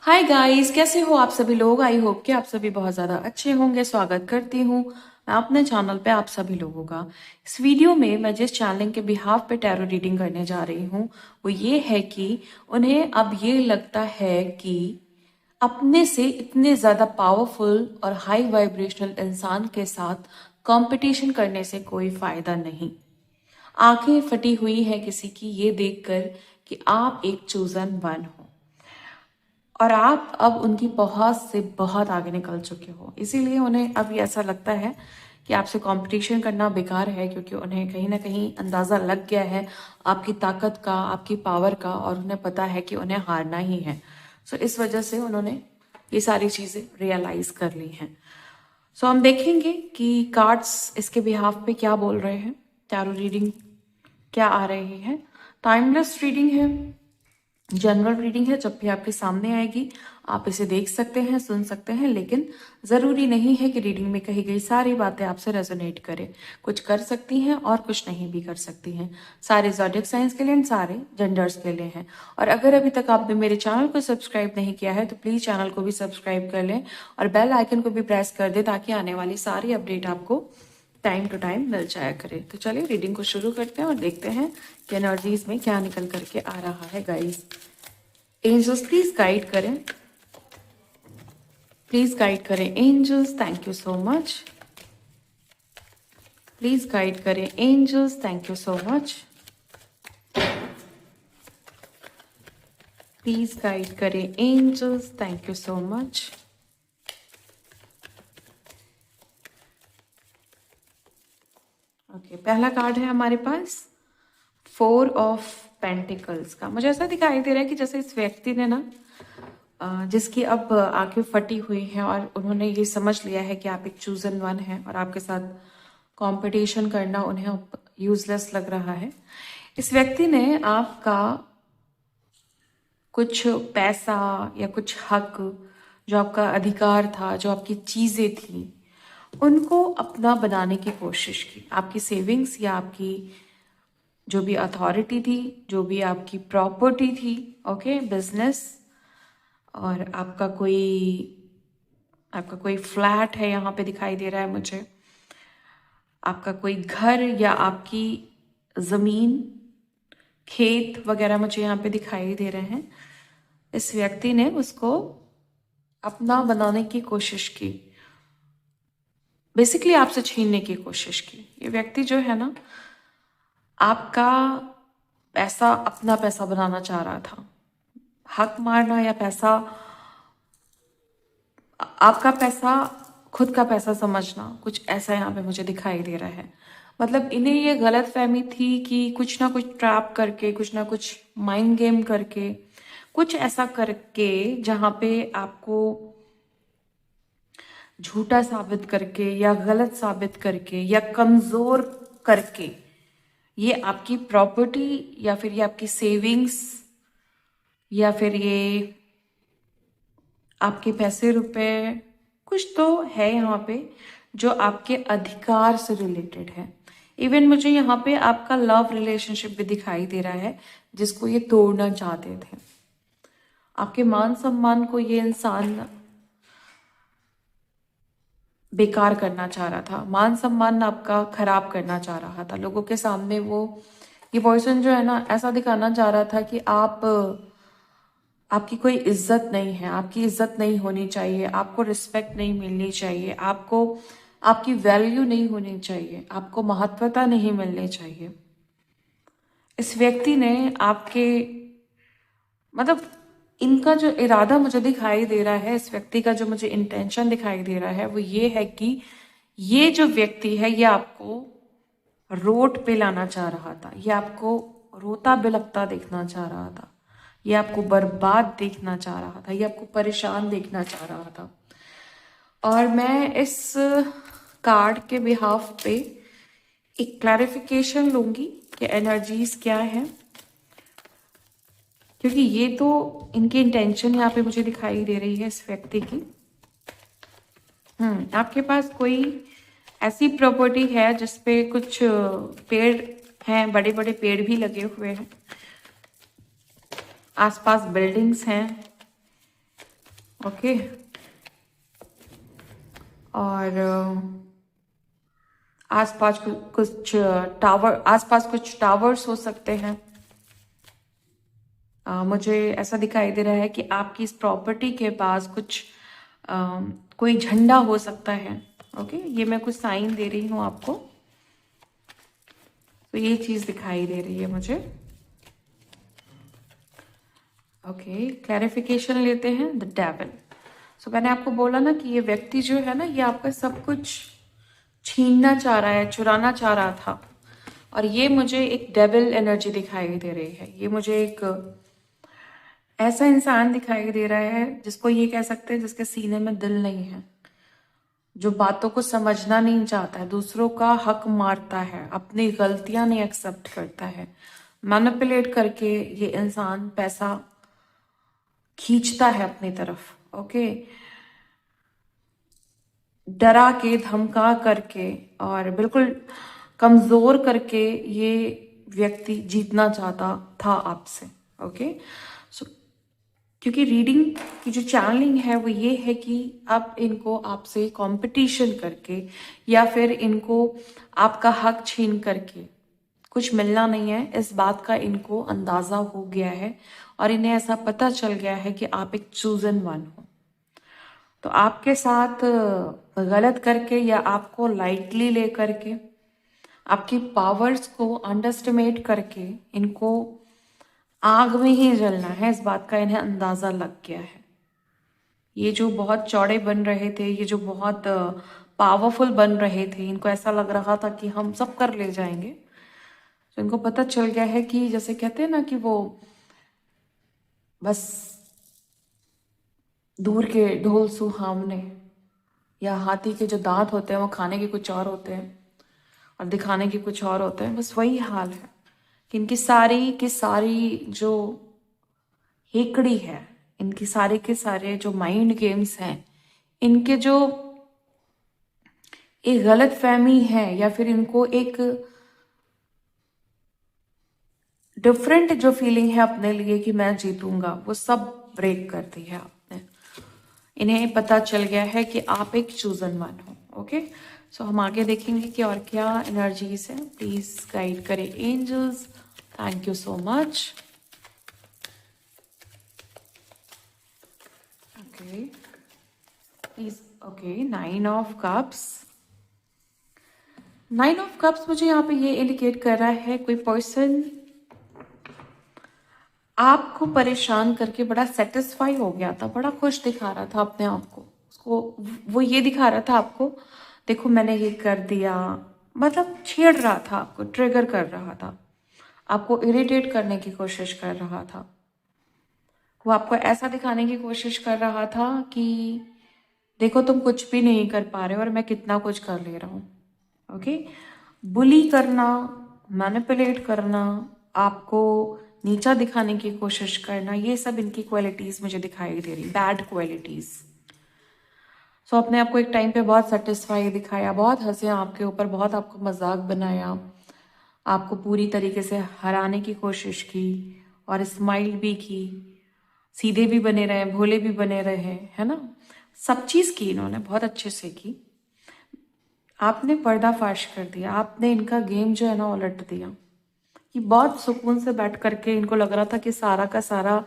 Hi guys, कैसे हो आप सभी लोग। आई होप कि आप सभी बहुत ज़्यादा अच्छे होंगे। स्वागत करती हूँ मैं अपने चैनल पे आप सभी लोगों का। इस वीडियो में मैं जिस चैनल के बिहाफ पे टैरो रीडिंग करने जा रही हूँ वो ये है कि उन्हें अब ये लगता है कि अपने से इतने ज़्यादा पावरफुल और हाई वाइब्रेशनल इंसान के साथ कंपटीशन करने से कोई फ़ायदा नहीं। आंखें फटी हुई है किसी की ये देखकर कि आप एक चूजन वन हो और आप अब उनकी बहुत से बहुत आगे निकल चुके हो। इसीलिए उन्हें अब ये ऐसा लगता है कि आपसे कंपटीशन करना बेकार है, क्योंकि उन्हें कहीं ना कहीं अंदाज़ा लग गया है आपकी ताकत का, आपकी पावर का, और उन्हें पता है कि उन्हें हारना ही है। सो इस वजह से उन्होंने ये सारी चीज़ें रियलाइज़ कर ली हैं। सो हम देखेंगे कि कार्ड्स इसके बिहाफ पे क्या बोल रहे हैं, टैरो रीडिंग क्या आ रही है। टाइमलेस रीडिंग है, जनरल रीडिंग है। जब भी आपके सामने आएगी आप इसे देख सकते हैं, सुन सकते हैं, लेकिन ज़रूरी नहीं है कि रीडिंग में कही गई सारी बातें आपसे रेजोनेट करें। कुछ कर सकती हैं और कुछ नहीं भी कर सकती हैं। सारे ज़ोडिएक साइंस के लिए एंड सारे जेंडर्स के लिए हैं। और अगर अभी तक आपने मेरे चैनल को सब्सक्राइब नहीं किया है तो प्लीज़ चैनल को भी सब्सक्राइब कर लें और बेल आइकन को भी प्रेस कर दें, ताकि आने वाली सारी अपडेट आपको टाइम टू टाइम मिल जाया करे। तो चलिए रीडिंग को शुरू करते हैं और देखते हैं कि एनर्जीज में क्या निकल करके आ रहा है गाइस। एंजल्स प्लीज गाइड करें, प्लीज गाइड करें angels, thank you so much. Please guide करें angels, thank you so much. Please guide करें angels, thank you so much. Okay, पहला कार्ड है हमारे पास 4 ऑफ पेंटिकल्स का। मुझे ऐसा दिखाई दे रहा है कि जैसे इस व्यक्ति ने ना जिसकी अब आंखें फटी हुई हैं और उन्होंने ये समझ लिया है कि आप एक चूजन वन हैं और आपके साथ कंपटीशन करना उन्हें अब यूजलेस लग रहा है। इस व्यक्ति ने आपका कुछ पैसा या कुछ हक, जो आपका अधिकार था, जो आपकी चीज़ें थी, उनको अपना बनाने की कोशिश की। आपकी सेविंग्स या आपकी जो भी अथॉरिटी थी, जो भी आपकी प्रॉपर्टी थी, ओके, बिजनेस, और आपका कोई फ्लैट है यहाँ पे दिखाई दे रहा है मुझे, आपका कोई घर या आपकी ज़मीन, खेत वगैरह मुझे यहाँ पे दिखाई दे रहे हैं। इस व्यक्ति ने उसको अपना बनाने की कोशिश की, बेसिकली आपसे छीनने की कोशिश की। ये व्यक्ति जो है ना, आपका पैसा अपना पैसा बनाना चाह रहा था। हक मारना या पैसा, आपका पैसा खुद का पैसा समझना, कुछ ऐसा यहाँ पे मुझे दिखाई दे रहा है। मतलब इन्हें ये गलत फहमी थी कि कुछ ना कुछ ट्रैप करके, कुछ ना कुछ माइंड गेम करके, कुछ ऐसा करके जहाँ पे आपको झूठा साबित करके या गलत साबित करके या कमजोर करके ये आपकी प्रॉपर्टी या फिर ये आपकी सेविंग्स या फिर ये आपके पैसे रुपए, कुछ तो है यहाँ पे जो आपके अधिकार से रिलेटेड है। इवन मुझे यहाँ पे आपका लव रिलेशनशिप भी दिखाई दे रहा है जिसको ये तोड़ना चाहते थे। आपके मान सम्मान को ये इंसान बेकार करना चाह रहा था, मान सम्मान आपका खराब करना चाह रहा था। लोगों के सामने वो, ये पर्सन जो है ना, ऐसा दिखाना चाह रहा था कि आपकी कोई इज्जत नहीं है, आपकी इज्जत नहीं होनी चाहिए, आपको रिस्पेक्ट नहीं मिलनी चाहिए, आपको आपकी वैल्यू नहीं होनी चाहिए, आपको महत्वता नहीं मिलनी चाहिए। इस व्यक्ति ने आपके, मतलब इनका जो इरादा मुझे दिखाई दे रहा है, इस व्यक्ति का जो मुझे इंटेंशन दिखाई दे रहा है वो ये है कि ये जो व्यक्ति है ये आपको रोड पे लाना चाह रहा था, ये आपको रोता बिलखता देखना चाह रहा था, ये आपको बर्बाद देखना चाह रहा था, ये आपको परेशान देखना चाह रहा था। और मैं इस कार्ड के बिहाफ पे एक क्लैरिफिकेशन लूंगी कि एनर्जीज क्या है, क्योंकि ये तो इनकी इंटेंशन यहाँ पे मुझे दिखाई दे रही है इस व्यक्ति की। आपके पास कोई ऐसी प्रॉपर्टी है जिसपे कुछ पेड़ हैं, बड़े बड़े पेड़ भी लगे हुए हैं, आसपास बिल्डिंग्स हैं, ओके। और आसपास कुछ टावर्स हो सकते हैं। मुझे ऐसा दिखाई दे रहा है कि आपकी इस प्रॉपर्टी के पास कुछ कोई झंडा हो सकता है। ओके, ये मैं कुछ साइन दे रही हूँ आपको, तो ये चीज दिखाई दे रही है मुझे। ओके, क्लैरिफिकेशन लेते हैं। The devil. सो मैंने आपको बोला ना कि ये व्यक्ति जो है ना, ये आपका सब कुछ छीनना चाह रहा है, चुराना चाह रहा था। और ये मुझे एक डेविल एनर्जी दिखाई दे रही है। ये मुझे एक ऐसा इंसान दिखाई दे रहा है जिसको ये कह सकते हैं जिसके सीने में दिल नहीं है, जो बातों को समझना नहीं चाहता है, दूसरों का हक मारता है, अपनी गलतियां नहीं एक्सेप्ट करता है। मैनिपुलेट करके ये इंसान पैसा खींचता है अपनी तरफ। ओके, डरा के, धमका करके और बिल्कुल कमजोर करके ये व्यक्ति जीतना चाहता था आपसे। ओके, सो क्योंकि रीडिंग की जो चैनलिंग है वो ये है कि अब इनको आपसे कंपटीशन करके या फिर इनको आपका हक छीन करके कुछ मिलना नहीं है, इस बात का इनको अंदाजा हो गया है और इन्हें ऐसा पता चल गया है कि आप एक चूजन वन हो। तो आपके साथ गलत करके या आपको लाइटली लेकर के, आपकी पावर्स को अंडरस्टिमेट करके इनको आग में ही जलना है, इस बात का इन्हें अंदाजा लग गया है। ये जो बहुत चौड़े बन रहे थे, ये जो बहुत पावरफुल बन रहे थे, इनको ऐसा लग रहा था कि हम सब कर ले जाएंगे। तो इनको पता चल गया है कि जैसे कहते हैं ना कि वो बस दूर के ढोल सुहावने या हाथी के जो दांत होते हैं वो खाने के कुछ और होते हैं और दिखाने के कुछ और होते हैं, बस वही हाल है कि इनकी सारी की सारी जो हेकड़ी है, इनकी सारे के सारे जो माइंड गेम्स हैं, इनके जो एक गलत फहमी है या फिर इनको एक डिफरेंट जो फीलिंग है अपने लिए कि मैं जीतूंगा, वो सब ब्रेक कर दी है आपने। इन्हें पता चल गया है कि आप एक चूजन वन हो। ओके, सो हम आगे देखेंगे कि और क्या एनर्जीज है। प्लीज गाइड करें angels. Thank you so much. Okay please. Okay, 9 of cups. 9 of cups मुझे यहाँ पे ये इंडिकेट कर रहा है कोई पर्सन आपको परेशान करके बड़ा सेटिस्फाई हो गया था, बड़ा खुश दिखा रहा था अपने आप को। उसको वो ये दिखा रहा था आपको, देखो मैंने ये कर दिया, मतलब छेड़ रहा था आपको, ट्रिगर कर रहा था, आपको इरिटेट करने की कोशिश कर रहा था। वो आपको ऐसा दिखाने की कोशिश कर रहा था कि देखो तुम कुछ भी नहीं कर पा रहे हो और मैं कितना कुछ कर ले रहा हूँ। ओके, बुली करना, मैनिपुलेट करना, आपको नीचा दिखाने की कोशिश करना, ये सब इनकी क्वालिटीज मुझे दिखाई दे रही, बैड क्वालिटीज। सो अपने आप को एक टाइम पे बहुत सेटिस्फाई दिखाया, बहुत हंसे आपके ऊपर, बहुत आपको मजाक बनाया, आपको पूरी तरीके से हराने की कोशिश की और स्माइल भी की, सीधे भी बने रहे, भोले भी बने रहे, है ना, सब चीज की इन्होंने बहुत अच्छे से की। आपने पर्दाफाश कर दिया, आपने इनका गेम जो है ना उलट दिया। कि बहुत सुकून से बैठ करके इनको लग रहा था कि सारा का सारा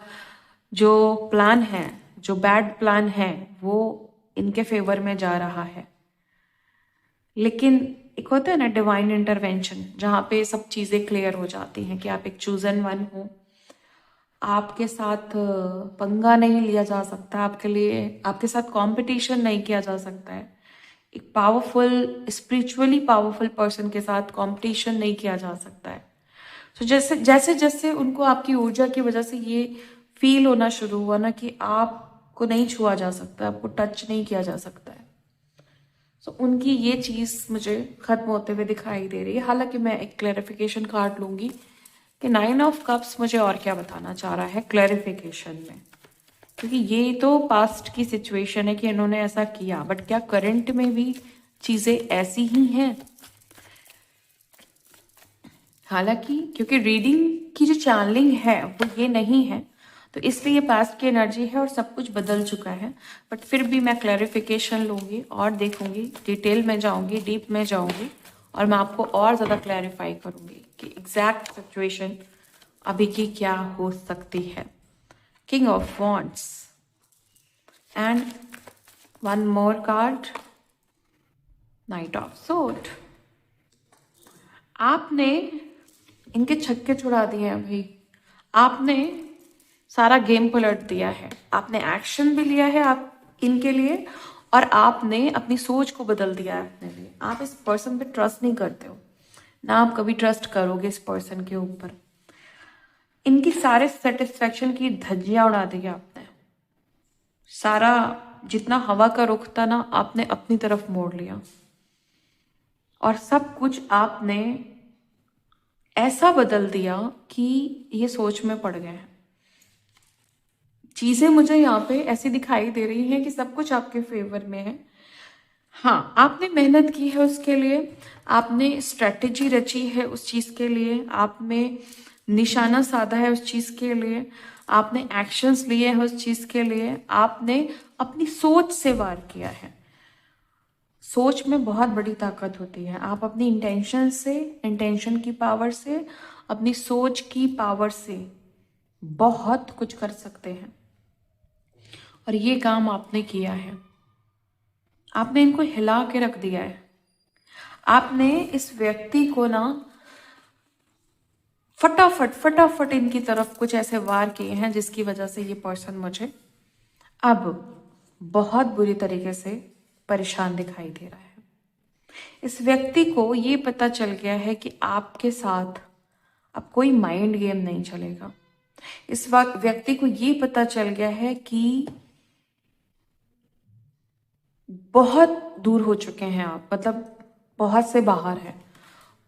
जो प्लान है, जो बैड प्लान है, वो इनके फेवर में जा रहा है। लेकिन एक होता है ना डिवाइन इंटरवेंशन, जहाँ पे सब चीजें क्लियर हो जाती हैं कि आप एक चूजन वन हो, आपके साथ पंगा नहीं लिया जा सकता, आपके लिए आपके साथ कंपटीशन नहीं किया जा सकता है। एक पावरफुल, स्पिरिचुअली पावरफुल पर्सन के साथ कंपटीशन नहीं किया जा सकता है। तो जैसे जैसे जैसे उनको आपकी ऊर्जा की वजह से ये फील होना शुरू हुआ ना कि आपको नहीं छुआ जा सकता, आपको टच नहीं किया जा सकता है, तो उनकी ये चीज मुझे खत्म होते हुए दिखाई दे रही है। हालांकि मैं एक क्लैरिफिकेशन कार्ड लूंगी कि 9 ऑफ कप्स मुझे और क्या बताना चाह रहा है क्लैरिफिकेशन में, क्योंकि ये तो पास्ट की सिचुएशन है कि इन्होंने ऐसा किया, बट क्या करंट में भी चीजें ऐसी ही हैं? हालांकि क्योंकि रीडिंग की जो चैनलिंग है वो ये नहीं है, तो इसलिए ये पास्ट की एनर्जी है और सब कुछ बदल चुका है। बट फिर भी मैं क्लैरिफिकेशन लूँगी और देखूँगी, डिटेल में जाऊँगी, डीप में जाऊँगी और मैं आपको और ज़्यादा क्लैरिफाई करूँगी कि एग्जैक्ट सिचुएशन अभी की क्या हो सकती है। King of wands and one more card, night of sword. आपने इनके छक्के छुड़ा दिए हैं भाई, आपने सारा गेम पलट दिया है, आपने एक्शन भी लिया है आप इनके लिए और आपने अपनी सोच को बदल दिया है अपने लिए। आप इस पर्सन पे ट्रस्ट नहीं करते हो, ना आप कभी ट्रस्ट करोगे इस पर्सन के ऊपर। इनकी सारे सेटिस्फेक्शन की धज्जियां उड़ा दी आपने, सारा जितना हवा का रुख था ना आपने अपनी तरफ मोड़ लिया और सब कुछ आपने ऐसा बदल दिया कि ये सोच में पड़ गए हैं। चीजें मुझे यहाँ पे ऐसी दिखाई दे रही हैं कि सब कुछ आपके फेवर में है। हाँ, आपने मेहनत की है उसके लिए, आपने स्ट्रेटेजी रची है उस चीज के लिए, आपने निशाना साधा है उस चीज के लिए, आपने एक्शंस लिए हैं उस चीज के लिए, आपने अपनी सोच से वार किया है। सोच में बहुत बड़ी ताकत होती है। आप अपनी इंटेंशन से, इंटेंशन की पावर से, अपनी सोच की पावर से बहुत कुछ कर सकते हैं और ये काम आपने किया है। आपने इनको हिला के रख दिया है। आपने इस व्यक्ति को ना फटाफट फटाफट इनकी तरफ कुछ ऐसे वार किए हैं जिसकी वजह से ये पर्सन मुझे अब बहुत बुरी तरीके से परेशान दिखाई दे रहा है। इस व्यक्ति को ये पता चल गया है कि आपके साथ अब कोई माइंड गेम नहीं चलेगा। इस वक्त व्यक्ति को ये पता चल गया है कि बहुत दूर हो चुके हैं आप, मतलब बहुत से बाहर है।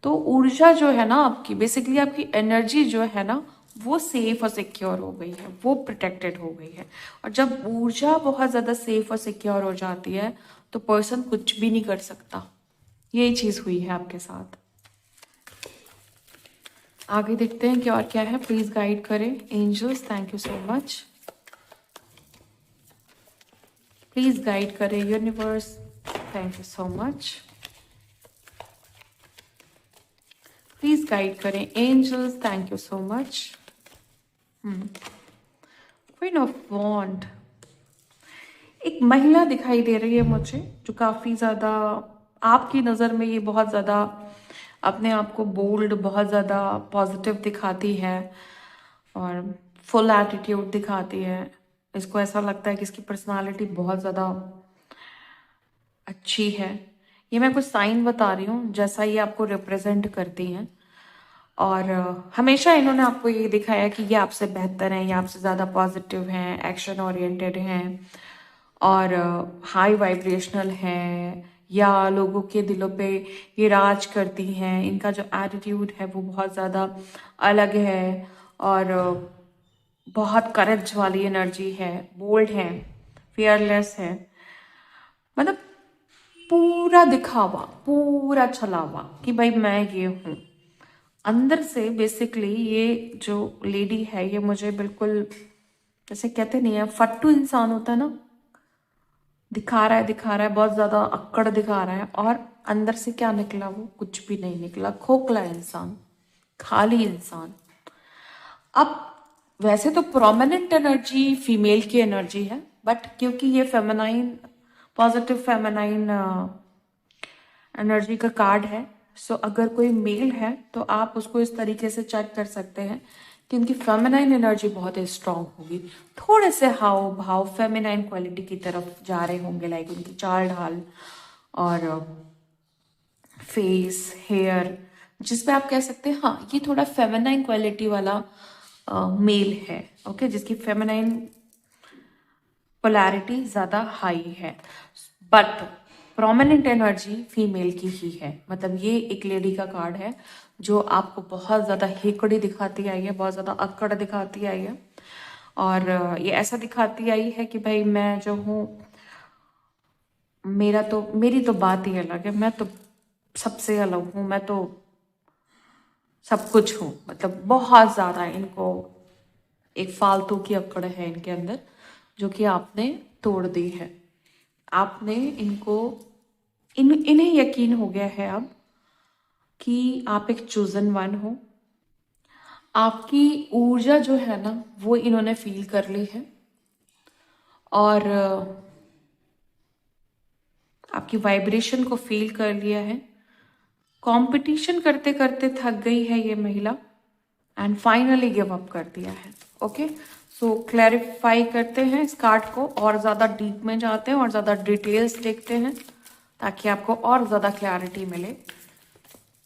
तो ऊर्जा जो है ना आपकी, बेसिकली आपकी एनर्जी जो है ना वो सेफ और सिक्योर हो गई है, वो प्रोटेक्टेड हो गई है। और जब ऊर्जा बहुत ज़्यादा सेफ और सिक्योर हो जाती है तो पर्सन कुछ भी नहीं कर सकता। यही चीज़ हुई है आपके साथ। आगे देखते हैं कि और क्या है। प्लीज़ गाइड करें angels, thank you so much. Please guide करें universe, thank you so much. Please guide करें angels, thank you so much. Queen of wand, एक महिला दिखाई दे रही है मुझे जो काफी ज्यादा आपकी नजर में, ये बहुत ज्यादा अपने आप को बोल्ड, बहुत ज्यादा पॉजिटिव दिखाती है और फुल एटीट्यूड दिखाती है। इसको ऐसा लगता है कि इसकी पर्सनालिटी बहुत ज्यादा अच्छी है। ये मैं कुछ साइन बता रही हूँ जैसा ये आपको रिप्रेजेंट करती हैं और हमेशा इन्होंने आपको ये दिखाया कि ये आपसे बेहतर हैं, ये आपसे ज़्यादा पॉजिटिव हैं, एक्शन ओरिएंटेड हैं और हाई वाइब्रेशनल हैं, या लोगों के दिलों पे ये राज करती हैं। इनका जो एटीट्यूड है वो बहुत ज़्यादा अलग है और बहुत करेज वाली एनर्जी है, बोल्ड है, फियरलेस है। मतलब पूरा दिखावा, पूरा छलावा कि भाई मैं ये हूँ। अंदर से बेसिकली ये जो लेडी है ये मुझे बिल्कुल जैसे कहते नहीं है फट्टू इंसान होता है ना, दिखा रहा है बहुत ज्यादा अक्कड़ दिखा रहा है और अंदर से क्या निकला, वो कुछ भी नहीं निकला। खोखला इंसान, खाली इंसान। अब वैसे तो प्रोमिनेंट एनर्जी फीमेल की एनर्जी है, बट क्योंकि ये फेमिनाइन, पॉजिटिव फेमिनाइन एनर्जी का कार्ड है, सो अगर कोई मेल है तो आप उसको इस तरीके से चेक कर सकते हैं कि उनकी फेमिनाइन एनर्जी बहुत ही स्ट्रांग होगी। थोड़े से हाव भाव फेमिनाइन क्वालिटी की तरफ जा रहे होंगे, लाइक उनकी चाल ढाल और फेस, हेयर, जिसपे आप कह सकते हैं हाँ ये थोड़ा फेमिनाइन क्वालिटी वाला मेल है। ओके, जिसकी फेमिनाइन पोलैरिटी ज़्यादा हाई है, बट प्रोमिनेंट एनर्जी फीमेल की ही है। मतलब ये एक लेडी का कार्ड है जो आपको बहुत ज़्यादा हेकड़ी दिखाती आई है, बहुत ज़्यादा अक्कड़ दिखाती आई है और ये ऐसा दिखाती आई है कि भाई मैं जो हूँ, मेरी तो बात ही अलग है, मैं तो सबसे अलग हूँ, मैं तो सब कुछ हूँ। मतलब बहुत ज़्यादा इनको एक फालतू की अकड़ है इनके अंदर जो कि आपने तोड़ दी है। आपने इन्हें यकीन हो गया है अब कि आप एक चूजन वन हो। आपकी ऊर्जा जो है ना वो इन्होंने फील कर ली है और आपकी वाइब्रेशन को फील कर लिया है। कंपटीशन करते करते थक गई है ये महिला एंड फाइनली गिव अप कर दिया है। ओके, सो क्लैरिफाई करते हैं इस कार्ड को और ज़्यादा डीप में जाते हैं और ज़्यादा डिटेल्स देखते हैं ताकि आपको और ज़्यादा क्लैरिटी मिले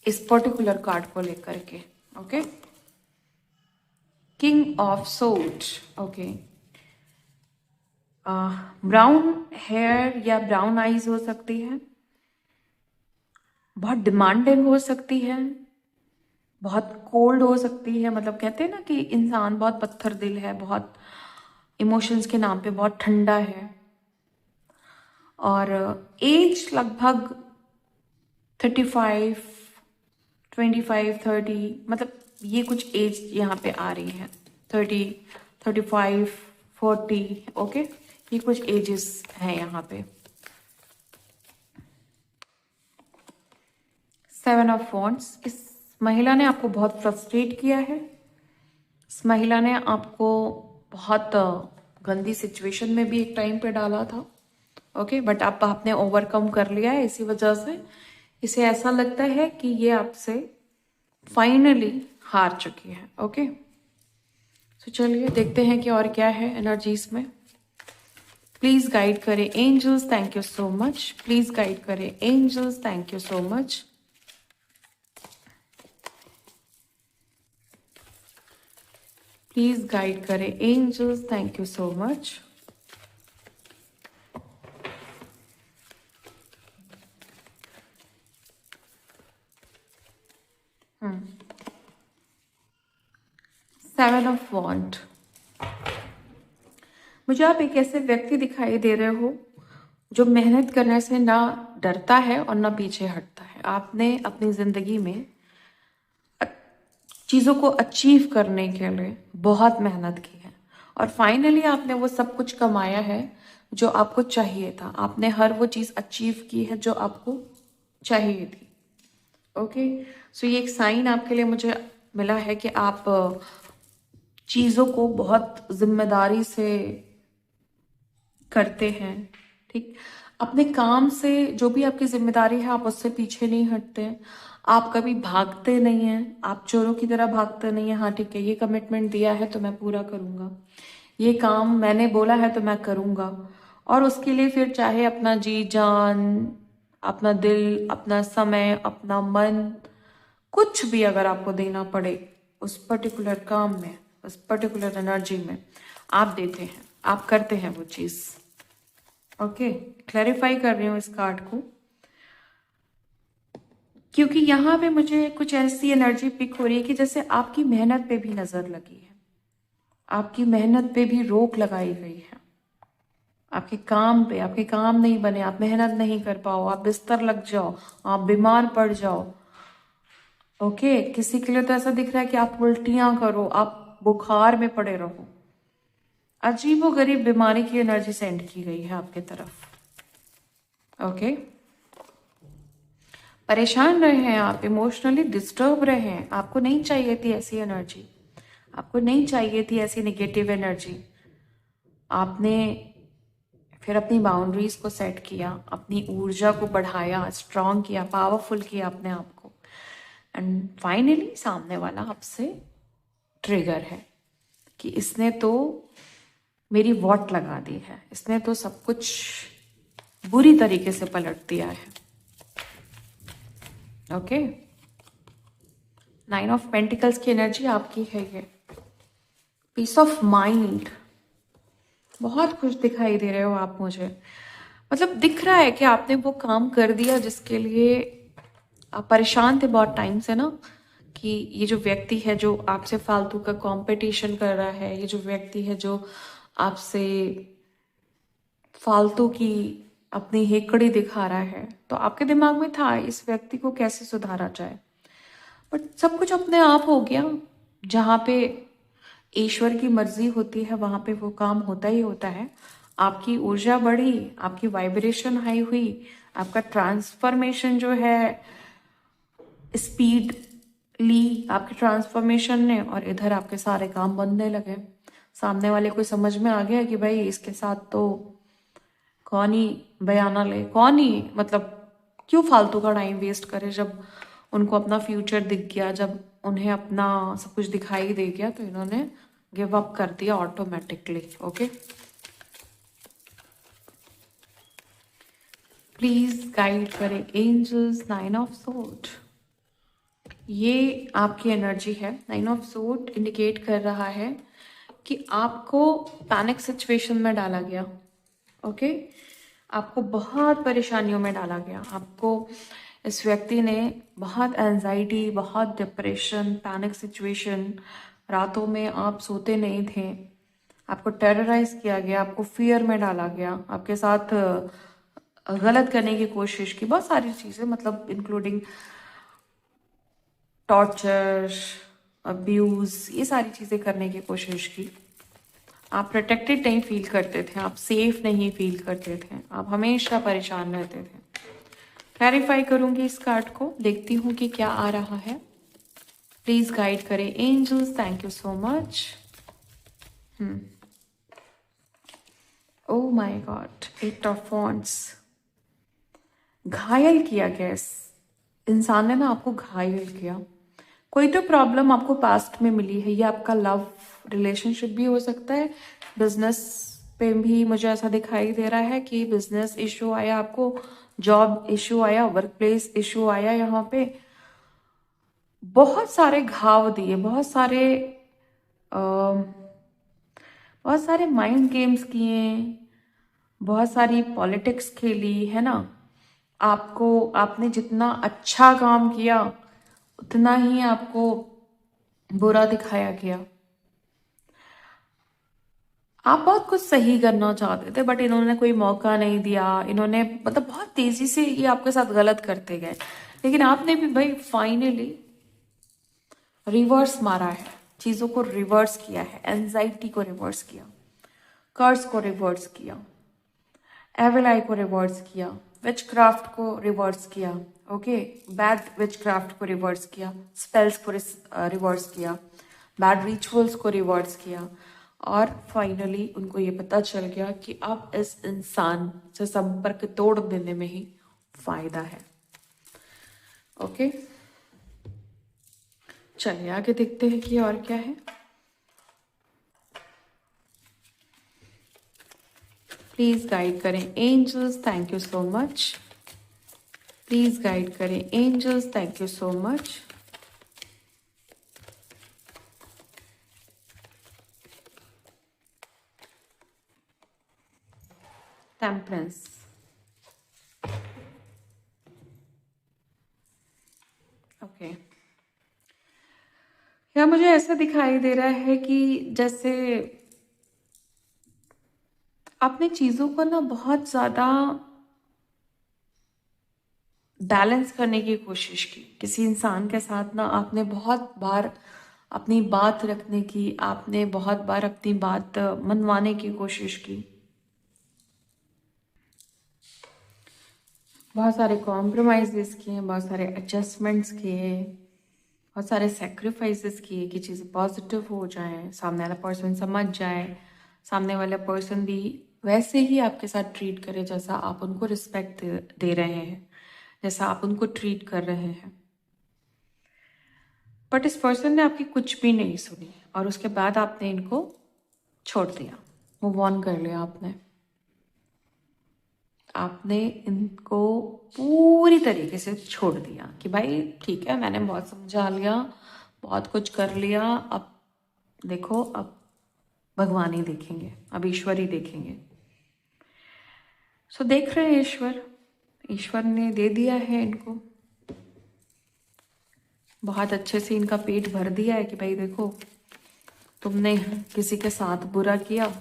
इस पर्टिकुलर कार्ड को लेकर के। Okay, king of sword. Okay, brown hair या ब्राउन आईज हो सकती है, बहुत डिमांडिंग हो सकती है, बहुत कोल्ड हो सकती है। मतलब कहते हैं ना कि इंसान बहुत पत्थर दिल है, बहुत इमोशंस के नाम पे बहुत ठंडा है। और एज लगभग 35, 25, 30, मतलब ये कुछ एज यहाँ पे आ रही है। 30, 35, 40। ओके, ये कुछ एजेस हैं यहाँ पे। 7 ऑफ वॉन्ड्स। इस महिला ने आपको बहुत फ्रस्ट्रेट किया है। इस महिला ने आपको बहुत गंदी सिचुएशन में भी एक टाइम पे डाला था। ओके, बट आप आपने ओवरकम कर लिया है। इसी वजह से इसे ऐसा लगता है कि ये आपसे फाइनली हार चुकी है। ओके, तो चलिए देखते हैं कि और क्या है एनर्जीज में। प्लीज गाइड करें angels, thank you so much. Please guide करें angels, thank you so much. Please guide करें angels, thank you so much. Seven of wand. मुझे आप एक ऐसे व्यक्ति दिखाई दे रहे हो जो मेहनत करने से ना डरता है और ना पीछे हटता है। आपने अपनी जिंदगी में चीज़ों को अचीव करने के लिए बहुत मेहनत की है और फाइनली आपने वो सब कुछ कमाया है जो आपको चाहिए था। आपने हर वो चीज़ अचीव की है जो आपको चाहिए थी। ओके, सो ये एक साइन आपके लिए मुझे मिला है कि आप चीज़ों को बहुत जिम्मेदारी से करते हैं। ठीक, अपने काम से जो भी आपकी जिम्मेदारी है आप उससे पीछे नहीं हटते हैं। आप कभी भागते नहीं हैं, आप चोरों की तरह भागते नहीं हैं। हाँ ठीक है, ये कमिटमेंट दिया है तो मैं पूरा करूंगा, ये काम मैंने बोला है तो मैं करूंगा। और उसके लिए फिर चाहे अपना जी जान, अपना दिल, अपना समय, अपना मन, कुछ भी अगर आपको देना पड़े उस पर्टिकुलर काम में, उस पर्टिकुलर एनर्जी में, आप देते हैं, आप करते हैं वो चीज़। ओके, क्लैरिफाई कर रही हूँ इस कार्ड को क्योंकि यहाँ पे मुझे कुछ ऐसी एनर्जी पिक हो रही है कि जैसे आपकी मेहनत पे भी नजर लगी है, आपकी मेहनत पे भी रोक लगाई गई है। आपके काम पे, आपके काम नहीं बने, आप मेहनत नहीं कर पाओ, आप बिस्तर लग जाओ, आप बीमार पड़ जाओ। ओके, किसी के लिए तो ऐसा दिख रहा है कि आप उल्टियां करो, आप बुखार में पड़े रहो। अजीबो गरीब बीमारी की एनर्जी सेंड की गई है आपके तरफ। ओके, परेशान रहे हैं आप, इमोशनली डिस्टर्ब रहे हैं। आपको नहीं चाहिए थी ऐसी एनर्जी, आपको नहीं चाहिए थी ऐसी नेगेटिव एनर्जी। आपने फिर अपनी बाउंड्रीज को सेट किया, अपनी ऊर्जा को बढ़ाया, स्ट्रांग किया, पावरफुल किया अपने आप को एंड फाइनली सामने वाला आपसे ट्रिगर है कि इसने तो मेरी वॉट लगा दी है, इसने तो सब कुछ बुरी तरीके से पलट दिया है। ओके, 9 ऑफ पेंटिकल्स की एनर्जी आपकी है ये। पीस ऑफ माइंड, बहुत खुश दिखाई दे रहे हो आप मुझे। मतलब दिख रहा है कि आपने वो काम कर दिया जिसके लिए आप परेशान थे बहुत टाइम से ना, कि ये जो व्यक्ति है जो आपसे फालतू का कंपटीशन कर रहा है, ये जो व्यक्ति है जो आपसे फालतू की अपनी हेकड़ी दिखा रहा है, तो आपके दिमाग में था इस व्यक्ति को कैसे सुधारा जाए। बट सब कुछ अपने आप हो गया, जहाँ पे ईश्वर की मर्जी होती है, वहां पे वो काम होता ही होता है। आपकी ऊर्जा बढ़ी, आपकी वाइब्रेशन हाई हुई, आपका ट्रांसफॉर्मेशन जो है स्पीड ली आपके ट्रांसफॉर्मेशन ने, और इधर आपके सारे काम बनने लगे। सामने वाले को समझ में आ गया कि भाई इसके साथ तो कौन ही बयाना ले, कौन ही मतलब क्यों फालतू का टाइम वेस्ट करे। जब उनको अपना फ्यूचर दिख गया, जब उन्हें अपना सब कुछ दिखाई दे गया, तो इन्होंने गिव अप कर दिया ऑटोमेटिकली। ओके, प्लीज गाइड करें एंजल्स। 9 ऑफ सोर्ड, ये आपकी एनर्जी है। 9 ऑफ सोर्ड इंडिकेट कर रहा है कि आपको पैनिक सिचुएशन में डाला गया। ओके, आपको बहुत परेशानियों में डाला गया। आपको इस व्यक्ति ने बहुत एंजाइटी, बहुत डिप्रेशन, पैनिक सिचुएशन, रातों में आप सोते नहीं थे, आपको टेरराइज किया गया, आपको फियर में डाला गया, आपके साथ गलत करने की कोशिश की, बहुत सारी चीज़ें, मतलब इंक्लूडिंग टॉर्चर, अब्यूज, ये सारी चीज़ें करने की कोशिश की। आप प्रोटेक्टेड नहीं फील करते थे, आप सेफ नहीं फील करते थे, आप हमेशा परेशान रहते थे। क्लैरिफाई करूंगी इस कार्ड को, देखती हूँ कि क्या आ रहा है। प्लीज गाइड करें angels. Thank you so much. Oh my god, 8 of wands. घायल किया गया, इस इंसान ने ना आपको घायल किया। कोई तो प्रॉब्लम आपको पास्ट में मिली है, ये आपका लव रिलेशनशिप भी हो सकता है, बिजनेस पे भी मुझे ऐसा दिखाई दे रहा है कि बिजनेस इशू आया आपको, जॉब इशू आया, वर्क प्लेस इशू आया। यहाँ पे बहुत सारे घाव दिए, बहुत सारे माइंड गेम्स किए, बहुत सारी पॉलिटिक्स खेली है ना। आपको, आपने जितना अच्छा काम किया उतना ही आपको बुरा दिखाया गया। आप बहुत कुछ सही करना चाहते थे, बट इन्होंने कोई मौका नहीं दिया। इन्होंने मतलब बहुत तेजी से ये आपके साथ गलत करते गए, लेकिन आपने भी भाई फाइनली रिवर्स मारा है, चीजों को रिवर्स किया है, एंजाइटी को रिवर्स किया, कर्ज को रिवर्स किया, एविल आई को रिवर्स किया, विच क्राफ्ट को रिवर्स किया। ओके, बैड विच क्राफ्ट को रिवर्स किया, स्पेल्स को रिवर्स किया, बैड रिचुअल्स को रिवर्स किया, और फाइनली उनको ये पता चल गया कि अब इस इंसान से संपर्क तोड़ देने में ही फायदा है। ओके, चलिए आगे देखते हैं कि और क्या है। प्लीज गाइड करें angels. Thank you so much. Please guide करें angels. Thank you so much. Temperance, okay. या मुझे ऐसा दिखाई दे रहा है कि जैसे आपने चीजों को ना बहुत ज्यादा बैलेंस करने की कोशिश की। किसी इंसान के साथ ना आपने बहुत बार अपनी बात रखने की, आपने बहुत बार अपनी बात मनवाने की कोशिश की, बहुत सारे कॉम्प्रोमाइजेस किए, बहुत सारे एडजस्टमेंट्स किए, बहुत सारे सेक्रीफाइसेस किए कि चीज़ें पॉजिटिव हो जाएं, सामने वाला पर्सन समझ जाए, सामने वाला पर्सन भी वैसे ही आपके साथ ट्रीट करे जैसा आप उनको रिस्पेक्ट दे रहे हैं, जैसा आप उनको ट्रीट कर रहे हैं। बट इस पर्सन ने आपकी कुछ भी नहीं सुनी, और उसके बाद आपने इनको छोड़ दिया, मूव ऑन कर लिया। आपने इनको पूरी तरीके से छोड़ दिया कि भाई ठीक है, मैंने बहुत समझा लिया, बहुत कुछ कर लिया, अब देखो, अब भगवान ही देखेंगे, अब ईश्वर ही देखेंगे। सो देख रहे हैं ईश्वर, ईश्वर ने दे दिया है इनको, बहुत अच्छे से इनका पेट भर दिया है कि भाई देखो, तुमने किसी के साथ बुरा किया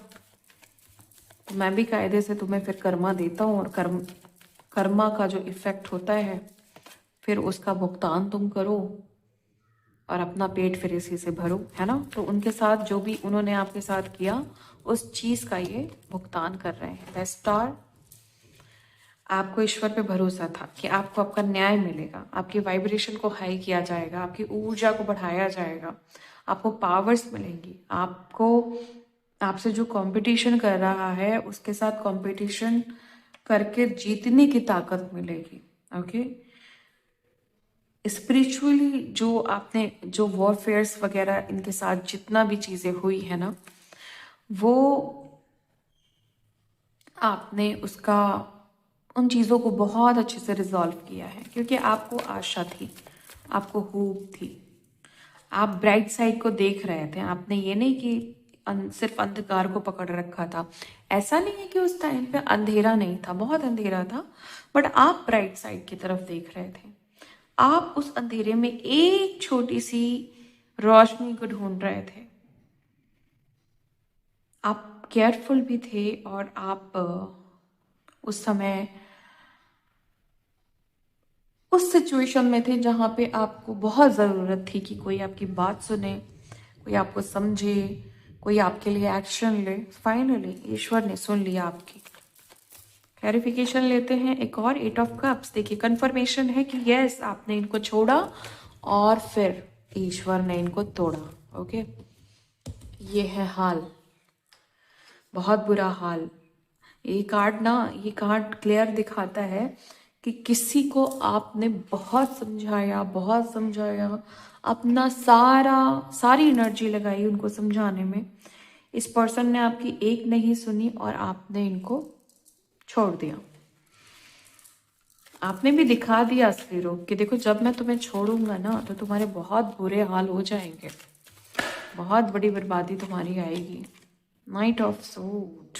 तो मैं भी कायदे से तुम्हें फिर कर्मा देता हूँ, और कर्मा का जो इफेक्ट होता है फिर उसका भुगतान तुम करो। और अपना पेट फिर इसी से भरो, है ना। तो उनके साथ जो भी उन्होंने आपके साथ किया उस चीज़ का ये भुगतान कर रहे हैं। द स्टार, आपको ईश्वर पे भरोसा था कि आपको आपका न्याय मिलेगा, आपकी वाइब्रेशन को हाई किया जाएगा, आपकी ऊर्जा को बढ़ाया जाएगा, आपको पावर्स मिलेंगी, आपको आपसे जो कंपटीशन कर रहा है उसके साथ कंपटीशन करके जीतने की ताकत मिलेगी। ओके, स्पिरिचुअली जो आपने जो वॉरफेयर्स वगैरह इनके साथ जितना भी चीज़ें हुई है ना, वो आपने उसका उन चीज़ों को बहुत अच्छे से रिजॉल्व किया है, क्योंकि आपको आशा थी, आपको होप थी, आप ब्राइट साइड को देख रहे थे। आपने ये नहीं कि सिर्फ अंधकार को पकड़ रखा था। ऐसा नहीं है कि उस टाइम पे अंधेरा नहीं था, बहुत अंधेरा था, बट आप ब्राइट साइड की तरफ देख रहे थे। आप उस अंधेरे में एक छोटी सी रोशनी को ढूंढ रहे थे। आप केयरफुल भी थे और आप उस समय उस सिचुएशन में थे जहाँ पे आपको बहुत ज़रूरत थी कि कोई आपकी बात सुने, कोई आपको समझे, कोई आपके लिए एक्शन ले। फाइनली ईश्वर ने सुन लिया आपकी। क्लैरिफिकेशन लेते हैं एक और, 8 ऑफ कप्स। देखिए कंफर्मेशन है कि यस, आपने इनको छोड़ा और फिर ईश्वर ने इनको तोड़ा। ओके, ये है हाल, बहुत बुरा हाल। ये कार्ड क्लियर दिखाता है कि किसी को आपने बहुत समझाया, बहुत समझाया, अपना सारी एनर्जी लगाई उनको समझाने में। इस पर्सन ने आपकी एक नहीं सुनी और आपने इनको छोड़ दिया। आपने भी दिखा दिया असली रूप कि देखो, जब मैं तुम्हें छोड़ूंगा ना तो तुम्हारे बहुत बुरे हाल हो जाएंगे, बहुत बड़ी बर्बादी तुम्हारी आएगी। Night of suit,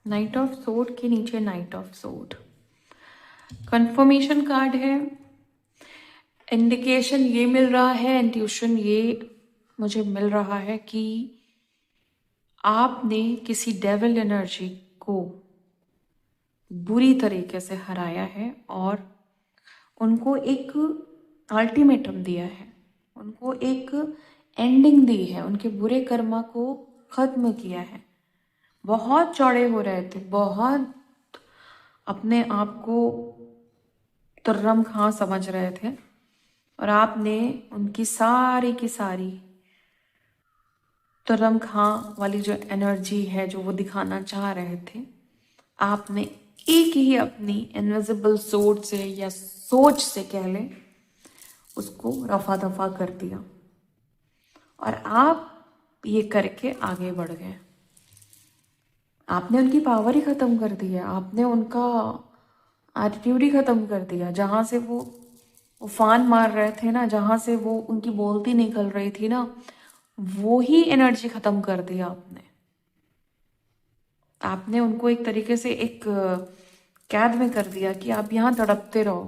night of सोड के नीचे नाइट ऑफ सोड कंफर्मेशन कार्ड है। इंडिकेशन ये मिल रहा है, इंट्यूशन ये मुझे मिल रहा है कि आपने किसी डेविल एनर्जी को बुरी तरीके से हराया है और उनको एक अल्टीमेटम दिया है, उनको एक एंडिंग दी है, उनके बुरे कर्मा को खत्म किया है। बहुत चौड़े हो रहे थे, बहुत अपने आप को तुर्रम खां समझ रहे थे और आपने उनकी सारी की सारी तुर्रम खां वाली जो एनर्जी है जो वो दिखाना चाह रहे थे, आपने एक ही अपनी इनविजिबल सोच से या सोच से कह लें उसको रफा दफा कर दिया और आप ये करके आगे बढ़ गए। आपने उनकी पावर ही खत्म कर दी है, आपने उनका एटीट्यूड ही खत्म कर दिया। जहाँ से वो उफान मार रहे थे ना, जहाँ से वो उनकी बोलती निकल रही थी ना, वो ही एनर्जी खत्म कर दिया आपने। आपने उनको एक तरीके से एक कैद में कर दिया कि आप यहाँ तड़पते रहो,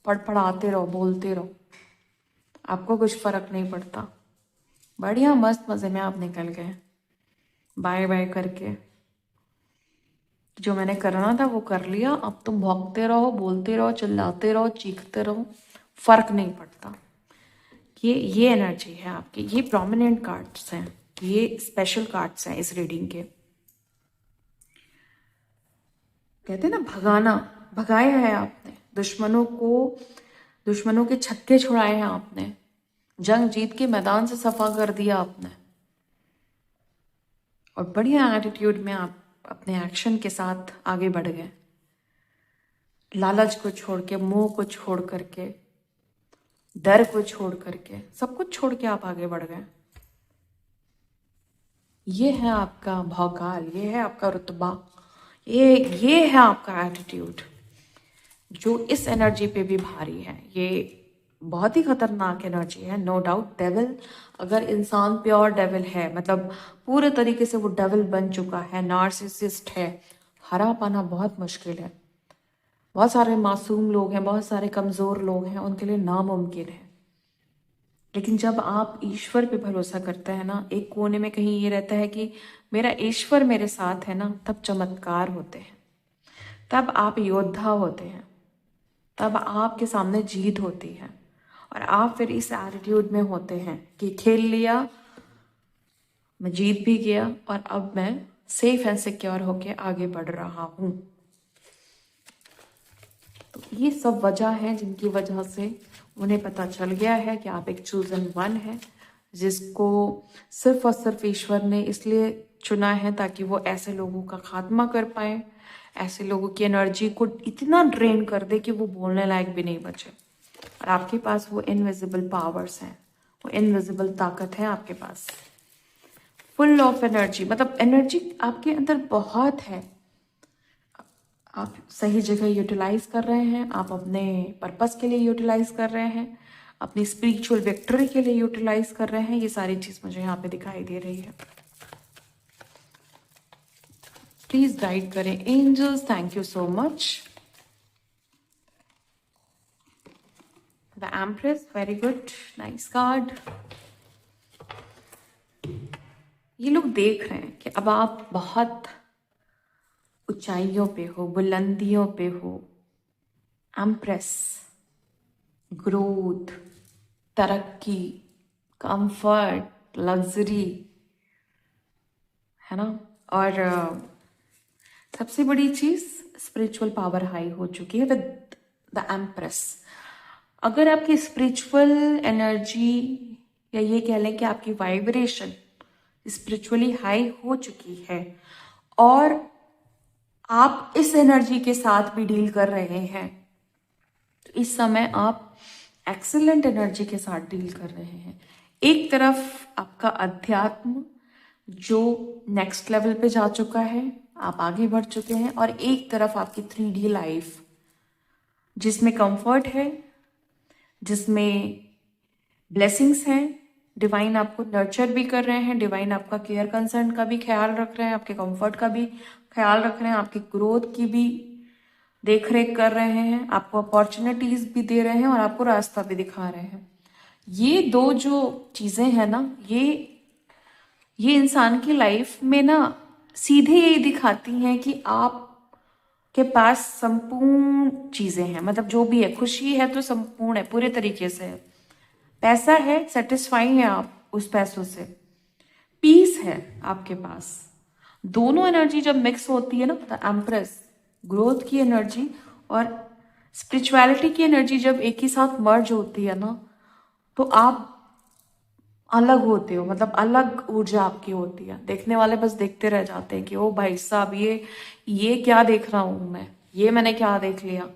पड़पड़ाते रहो, बोलते रहो, आपको कुछ फर्क नहीं पड़ता। बढ़िया मस्त मजे में आप निकल गए बाय बाय करके। जो मैंने करना था वो कर लिया, अब तुम भौंकते रहो, बोलते रहो, चिल्लाते रहो, चीखते रहो, फर्क नहीं पड़ता। ये एनर्जी है आपकी। ये प्रोमिनेंट कार्ड्स हैं, ये स्पेशल कार्ड्स हैं इस रीडिंग के। कहते हैं ना भगाना, भगाया है आपने दुश्मनों के छक्के छुड़ाए हैं आपने, जंग जीत के मैदान से सफा कर दिया आपने और बढ़िया एटीट्यूड में आप अपने एक्शन के साथ आगे बढ़ गए। लालच को छोड़ के, मोह को छोड़ करके, डर को छोड़ करके, सब कुछ छोड़ के आप आगे बढ़ गए। ये है आपका भौकाल, ये है आपका रुतबा, ये है आपका एटीट्यूड जो इस एनर्जी पे भी भारी है। ये बहुत ही खतरनाक एनर्जी है, नो डाउट। डेविल, अगर इंसान प्योर डेविल है, मतलब पूरे तरीके से वो डेविल बन चुका है, नार्सिसिस्ट है, हरा पाना बहुत मुश्किल है। बहुत सारे मासूम लोग हैं, बहुत सारे कमज़ोर लोग हैं, उनके लिए नामुमकिन है। लेकिन जब आप ईश्वर पे भरोसा करते हैं ना, एक कोने में कहीं ये रहता है कि मेरा ईश्वर मेरे साथ है ना, तब चमत्कार होते हैं, तब आप योद्धा होते हैं। तब आपके सामने जीत होती है और आप फिर इस एटीट्यूड में होते हैं कि खेल लिया, मैं जीत भी गया और अब मैं सेफ एंड सिक्योर होके आगे बढ़ रहा हूँ। तो ये सब वजह है जिनकी वजह से उन्हें पता चल गया है कि आप एक चूजन वन है, जिसको सिर्फ और सिर्फ ईश्वर ने इसलिए चुना है ताकि वो ऐसे लोगों का खात्मा कर पाए, ऐसे लोगों की एनर्जी को इतना ड्रेन कर दे कि वो बोलने लायक भी नहीं बचे। और आपके पास वो इनविजिबल पावर्स हैं, वो इनविजिबल ताकत है आपके पास, फुल ऑफ एनर्जी। मतलब एनर्जी आपके अंदर बहुत है, आप सही जगह यूटिलाइज कर रहे हैं, आप अपने पर्पस के लिए यूटिलाइज कर रहे हैं, अपनी स्पिरिचुअल विक्ट्री के लिए यूटिलाइज कर रहे हैं। ये सारी चीज मुझे यहाँ पे दिखाई दे रही है। प्लीज गाइड करें angels, thank you so much. The empress, very good, nice card. ये लोग देख रहे हैं कि अब आप बहुत ऊंचाइयों पे हो, बुलंदियों पे हो। एम्प्रेस, ग्रोथ, तरक्की, कंफर्ट, लग्जरी, है ना। और सबसे बड़ी चीज, स्पिरिचुअल पावर हाई हो चुकी है विद द एम्प्रेस। अगर आपकी स्पिरिचुअल एनर्जी या ये कह लें कि आपकी वाइब्रेशन स्पिरिचुअली हाई हो चुकी है और आप इस एनर्जी के साथ भी डील कर रहे हैं, तो इस समय आप एक्सीलेंट एनर्जी के साथ डील कर रहे हैं। एक तरफ आपका अध्यात्म जो नेक्स्ट लेवल पे जा चुका है, आप आगे बढ़ चुके हैं, और एक तरफ आपकी 3D लाइफ जिसमें कंफर्ट है, जिसमें ब्लेसिंग्स हैं, डिवाइन आपको नर्चर भी कर रहे हैं, डिवाइन आपका केयर कंसर्न का भी ख्याल रख रहे हैं, आपके कंफर्ट का भी ख्याल रख रहे हैं, आपकी ग्रोथ की भी देख रेख कर रहे हैं, आपको अपॉर्चुनिटीज भी दे रहे हैं और आपको रास्ता भी दिखा रहे हैं। ये दो जो चीजें हैं ना, ये इंसान की लाइफ में ना सीधे यही दिखाती हैं कि आप के पास संपूर्ण चीजें हैं। मतलब जो भी है, खुशी है तो संपूर्ण है, पूरे तरीके से है। पैसा है, सेटिस्फाई है आप उस पैसों से, पीस है आपके पास। दोनों एनर्जी जब मिक्स होती है ना, द एम्प्रेस, ग्रोथ की एनर्जी और स्पिरिचुअलिटी की एनर्जी जब एक ही साथ मर्ज होती है ना, तो आप अलग होते हो। मतलब अलग ऊर्जा आपकी होती है। देखने वाले बस देखते रह जाते हैं कि ओ भाई साहब, ये क्या देख रहा हूं मैं, ये मैंने क्या देख लिया।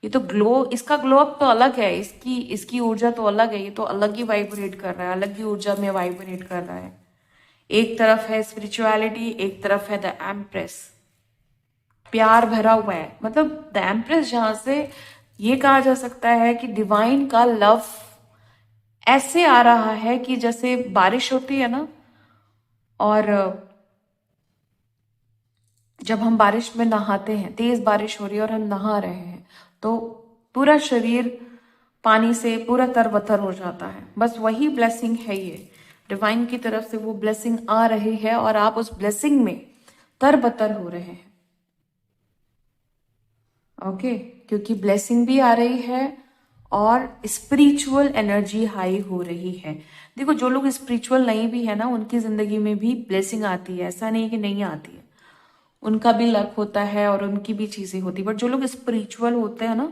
ये तो ग्लो, इसका ग्लो अप तो अलग है, इसकी ऊर्जा तो अलग है, ये तो अलग ही वाइब्रेट कर रहा है, अलग ही ऊर्जा में वाइब्रेट कर रहा है। एक तरफ है स्पिरिचुअलिटी, एक तरफ है द एम्प्रेस, प्यार भरा हुआ है। मतलब द एम्प्रेस, जहां से ये कहा जा सकता है कि डिवाइन का लव ऐसे आ रहा है कि जैसे बारिश होती है ना, और जब हम बारिश में नहाते हैं, तेज बारिश हो रही है और हम नहा रहे हैं, तो पूरा शरीर पानी से पूरा तरबतर हो जाता है। बस वही ब्लेसिंग है ये, डिवाइन की तरफ से वो ब्लेसिंग आ रही है और आप उस ब्लेसिंग में तरबतर हो रहे हैं। ओके, क्योंकि ब्लेसिंग भी आ रही है और स्पिरिचुअल एनर्जी हाई हो रही है। देखो, जो लोग स्पिरिचुअल नहीं भी है ना, उनकी जिंदगी में भी ब्लेसिंग आती है, ऐसा नहीं कि नहीं आती है। उनका भी लक होता है और उनकी भी चीजें होती है। बट जो लोग स्पिरिचुअल होते हैं ना,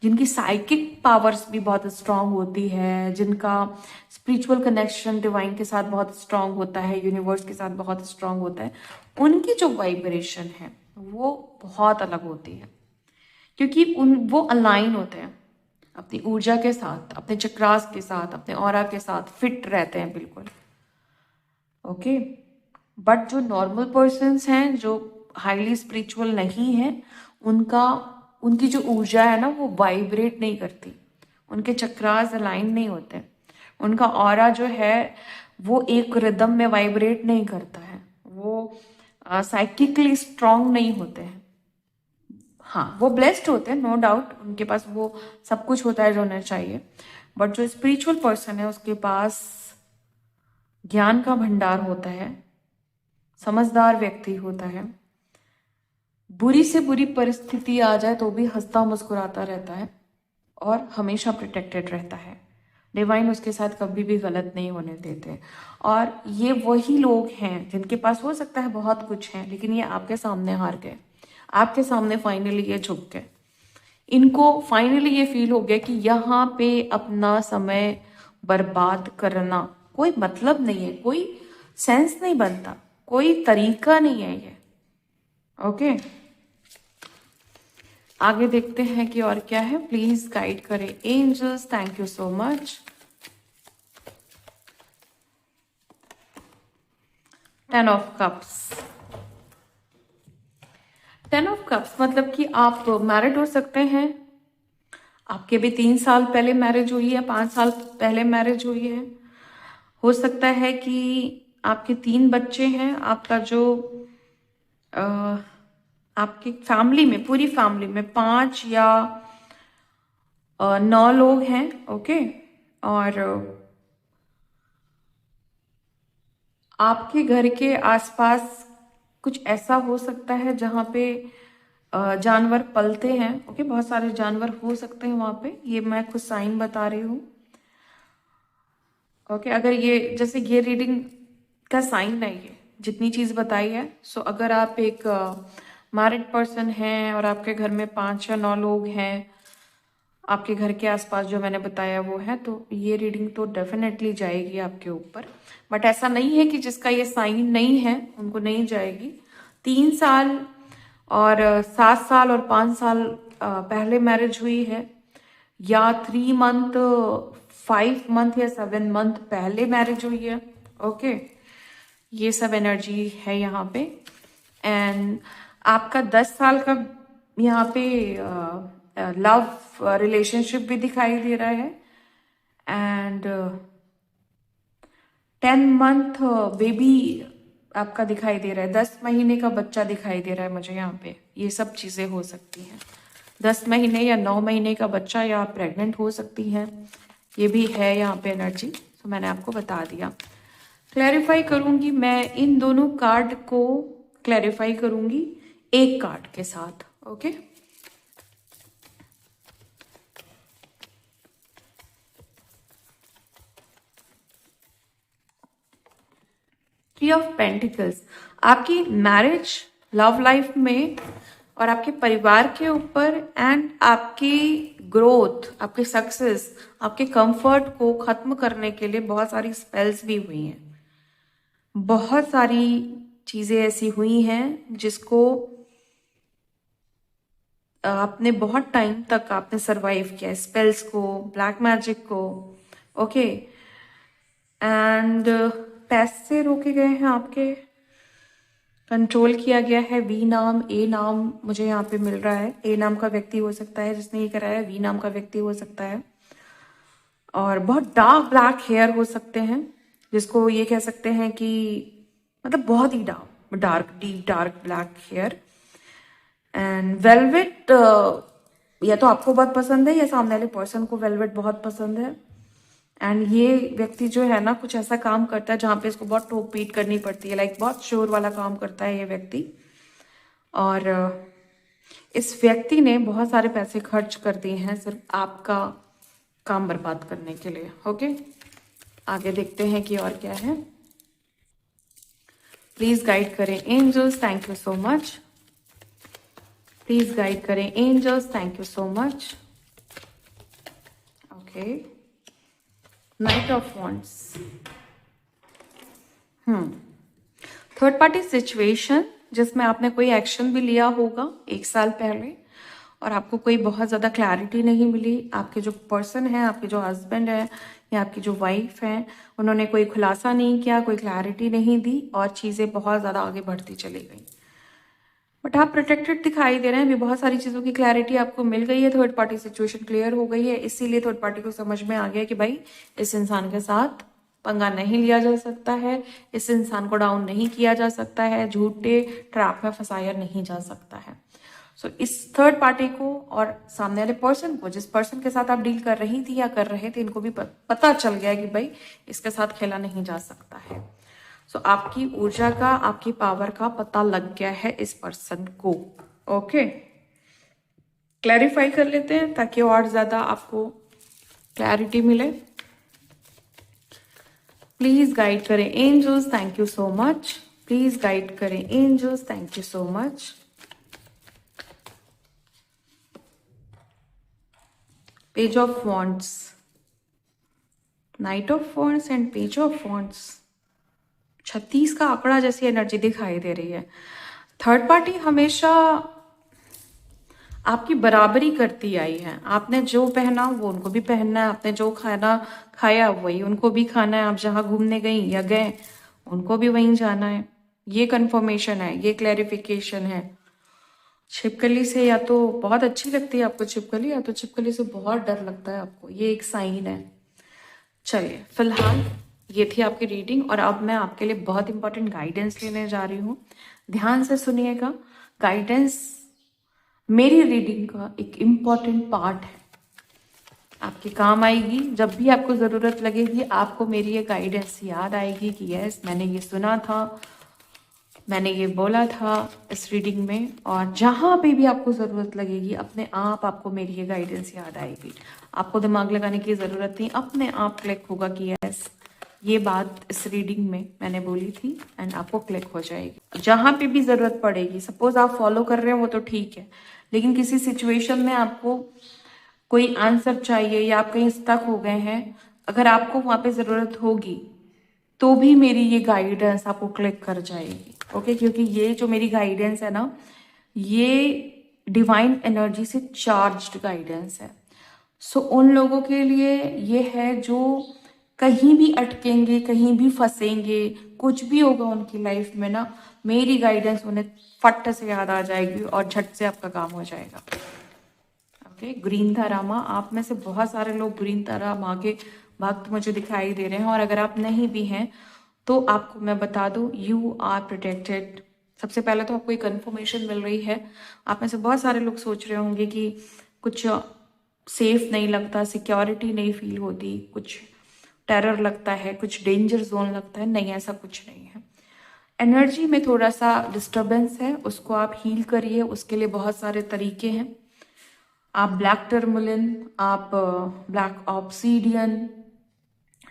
जिनकी साइकिक पावर्स भी बहुत स्ट्रांग होती है, जिनका स्पिरिचुअल कनेक्शन डिवाइन के साथ बहुत स्ट्रांग होता है, यूनिवर्स के साथ बहुत स्ट्रांग होता है, उनकी जो वाइब्रेशन है वो बहुत अलग होती है। क्योंकि वो अलाइन होते हैं अपनी ऊर्जा के साथ, अपने चक्रास के साथ, अपने ऑरा के साथ फिट रहते हैं बिल्कुल। ओके, बट जो नॉर्मल पर्सन्स हैं, जो हाईली स्पिरिचुअल नहीं है, उनकी जो ऊर्जा है ना, वो वाइब्रेट नहीं करती, उनके चक्रास अलाइन नहीं होते, उनका ऑरा जो है वो एक रिदम में वाइब्रेट नहीं करता है, वो साइकिकली स्ट्रांग नहीं होते हैं। हाँ, वो ब्लेस्ड होते हैं, नो डाउट, उनके पास वो सब कुछ होता है जो उन्हें चाहिए। बट जो स्पिरिचुअल पर्सन है, उसके पास ज्ञान का भंडार होता है, समझदार व्यक्ति होता है, बुरी से बुरी परिस्थिति आ जाए तो भी हंसता मुस्कुराता रहता है, और हमेशा प्रोटेक्टेड रहता है। डिवाइन उसके साथ कभी भी गलत नहीं होने देते। और ये वही लोग हैं जिनके पास हो सकता है बहुत कुछ है, लेकिन ये आपके सामने हार गए, आपके सामने फाइनली ये झुक गए। इनको फाइनली ये फील हो गया कि यहाँ पे अपना समय बर्बाद करना कोई मतलब नहीं है, कोई सेंस नहीं बनता, कोई तरीका नहीं है ये। ओके, आगे देखते हैं कि और क्या है। प्लीज गाइड करें angels, thank you so much. 10 of cups. 10 of cups मतलब कि आप मैरिड हो सकते हैं, आपके भी 3 साल पहले मैरिज हुई है, 5 साल पहले मैरिज हुई है। हो सकता है कि आपके 3 बच्चे हैं, आपका जो आपकी फैमिली में, पूरी फैमिली में 5 या 9 लोग हैं। ओके, और आपके घर के आसपास कुछ ऐसा हो सकता है जहाँ पे जानवर पलते हैं। ओके, बहुत सारे जानवर हो सकते हैं वहां पे, ये मैं खुद साइन बता रही हूँ। ओके, अगर ये जैसे ये रीडिंग का साइन है, ये जितनी चीज बताई है, सो अगर आप एक मैरिड पर्सन हैं और आपके घर में 5 या 9 लोग हैं, आपके घर के आसपास जो मैंने बताया वो है, तो ये रीडिंग तो डेफिनेटली जाएगी आपके ऊपर। बट ऐसा नहीं है कि जिसका ये साइन नहीं है उनको नहीं जाएगी। 3 साल और 7 साल और 5 साल पहले मैरिज हुई है, या 3 मंथ 5 मंथ या 7 मंथ पहले मैरिज हुई है। ओके, ये सब एनर्जी है यहाँ पे। एंड आपका 10 साल का यहाँ पे लव रिलेशनशिप भी दिखाई दे रहा है। एंड 10 मंथ बेबी आपका दिखाई दे रहा है, 10 महीने का बच्चा दिखाई दे रहा है मुझे यहाँ पे। ये सब चीजें हो सकती हैं, 10 महीने या 9 महीने का बच्चा, या आप प्रेग्नेंट हो सकती हैं, ये भी है यहाँ पे एनर्जी। तो मैंने आपको बता दिया। क्लैरिफाई करूंगी मैं इन दोनों कार्ड को, क्लैरिफाई करूंगी एक कार्ड के साथ। ओके, थ्री ऑफ पेंटिकल्स आपकी मैरिज, लव लाइफ में और आपके परिवार के ऊपर, एंड आपकी ग्रोथ, आपकी सक्सेस, आपके कंफर्ट को खत्म करने के लिए बहुत सारी स्पेल्स भी हुई हैं। बहुत सारी चीजें ऐसी हुई हैं जिसको आपने बहुत टाइम तक आपने सरवाइव किया, स्पेल्स को, ब्लैक मैजिक को। ओके, एंड पैसे रोके गए हैं आपके, कंट्रोल किया गया है। वी नाम, ए नाम मुझे यहाँ पे मिल रहा है। ए नाम का व्यक्ति हो सकता है जिसने ये कराया, वी नाम का व्यक्ति हो सकता है। और बहुत डार्क ब्लैक हेयर हो सकते हैं, जिसको ये कह सकते हैं कि मतलब बहुत ही dark dark deep dark black hair. And velvet, या तो आपको बहुत पसंद है या सामने वाले पर्सन को वेलवेट बहुत पसंद है। एंड ये व्यक्ति जो है ना, कुछ ऐसा काम करता है जहाँ पे इसको बहुत ठोक पीट करनी पड़ती है, लाइक बहुत शोर वाला काम करता है ये व्यक्ति। और इस व्यक्ति ने बहुत सारे पैसे खर्च कर दिए हैं सिर्फ आपका काम बर्बाद करने के लिए। ओके, आगे देखते हैं कि और क्या है। प्लीज गाइड करें angels, thank you so much. Please guide करें angels, thank you so much. Okay, knight of wands. Third party situation जिसमें आपने कोई एक्शन भी लिया होगा 1 साल पहले और आपको कोई बहुत ज़्यादा क्लैरिटी नहीं मिली। आपके जो पर्सन है, आपके जो हस्बैंड है या आपकी जो वाइफ है, उन्होंने कोई खुलासा नहीं किया, कोई क्लैरिटी नहीं दी और चीज़ें बहुत ज़्यादा आगे बढ़ती चली गई। बट आप प्रोटेक्टेड दिखाई दे रहे हैं, अभी बहुत सारी चीज़ों की क्लैरिटी आपको मिल गई है, थर्ड पार्टी सिचुएशन क्लियर हो गई है। इसीलिए थर्ड पार्टी को समझ में आ गया कि भाई इस इंसान के साथ पंगा नहीं लिया जा सकता है, इस इंसान को डाउन नहीं किया जा सकता है, झूठे ट्रैप में फंसाया नहीं जा सकता है। सो इस थर्ड पार्टी को और सामने वाले पर्सन को, जिस पर्सन के साथ आप डील कर रही थी या कर रहे थे, इनको भी पता चल गया कि भाई इसके साथ खेला नहीं जा सकता है। सो आपकी ऊर्जा का, आपकी पावर का पता लग गया है इस पर्सन को। ओके, क्लैरिफाई कर लेते हैं ताकि और ज़्यादा आपको क्लैरिटी मिले। प्लीज़ गाइड करें angels, thank you so much. Please guide करें angels, thank you so much. Page of wands, knight of wands and page of wands. 36 का आंकड़ा जैसी एनर्जी दिखाई दे रही है। थर्ड पार्टी हमेशा आपकी बराबरी करती आई है। आपने जो पहना वो उनको भी पहनना है, आपने जो खाना खाया वही उनको भी खाना है, आप जहाँ घूमने गई या गए उनको भी वहीं जाना है। ये कंफर्मेशन है, ये क्लैरिफिकेशन है। छिपकली से या तो बहुत अच्छी लगती है आपको छिपकली, या तो छिपकली से बहुत डर लगता है आपको, ये एक साइन है। चलिए, फिलहाल ये थी आपकी रीडिंग और अब मैं आपके लिए बहुत इंपॉर्टेंट गाइडेंस लेने जा रही हूँ। ध्यान से सुनिएगा। गाइडेंस मेरी रीडिंग का एक इम्पॉर्टेंट पार्ट है, आपके काम आएगी। जब भी आपको ज़रूरत लगेगी आपको मेरी ये गाइडेंस याद आएगी कि यस मैंने ये सुना था, मैंने ये बोला था इस रीडिंग में। और जहाँ पे भी आपको ज़रूरत लगेगी अपने आप आपको मेरी ये गाइडेंस याद आएगी। आपको दिमाग लगाने की ज़रूरत नहीं, अपने आप क्लिक होगा कि यस ये बात इस रीडिंग में मैंने बोली थी, एंड आपको क्लिक हो जाएगी। जहाँ पे भी ज़रूरत पड़ेगी, सपोज आप फॉलो कर रहे हो वो तो ठीक है, लेकिन किसी सिचुएशन में आपको कोई आंसर चाहिए या आप कहीं स्टक हो गए हैं, अगर आपको वहाँ पे ज़रूरत होगी तो भी मेरी ये गाइडेंस आपको क्लिक कर जाएगी। ओके, क्योंकि ये जो मेरी गाइडेंस है ना, ये डिवाइन एनर्जी से चार्ज्ड गाइडेंस है। सो उन लोगों के लिए ये है जो कहीं भी अटकेंगे, कहीं भी फंसेंगे, कुछ भी होगा उनकी लाइफ में ना, मेरी गाइडेंस उन्हें फट से याद आ जाएगी और झट से आपका काम हो जाएगा। ओके, ग्रीन तारा माँ, आप में से बहुत सारे लोग ग्रीन तारा माँ के भक्त मुझे दिखाई दे रहे हैं, और अगर आप नहीं भी हैं तो आपको मैं बता दूं, यू आर प्रोटेक्टेड। सबसे पहले तो आपको एक कंफर्मेशन मिल रही है। आप में से बहुत सारे लोग सोच रहे होंगे कि कुछ सेफ नहीं लगता, सिक्योरिटी नहीं फील होती, कुछ टेरर लगता है, कुछ डेंजर जोन लगता है। नहीं, ऐसा कुछ नहीं है। एनर्जी में थोड़ा सा डिस्टर्बेंस है, उसको आप हील करिए। उसके लिए बहुत सारे तरीके हैं। आप ब्लैक टर्मलिन, आप black obsidian,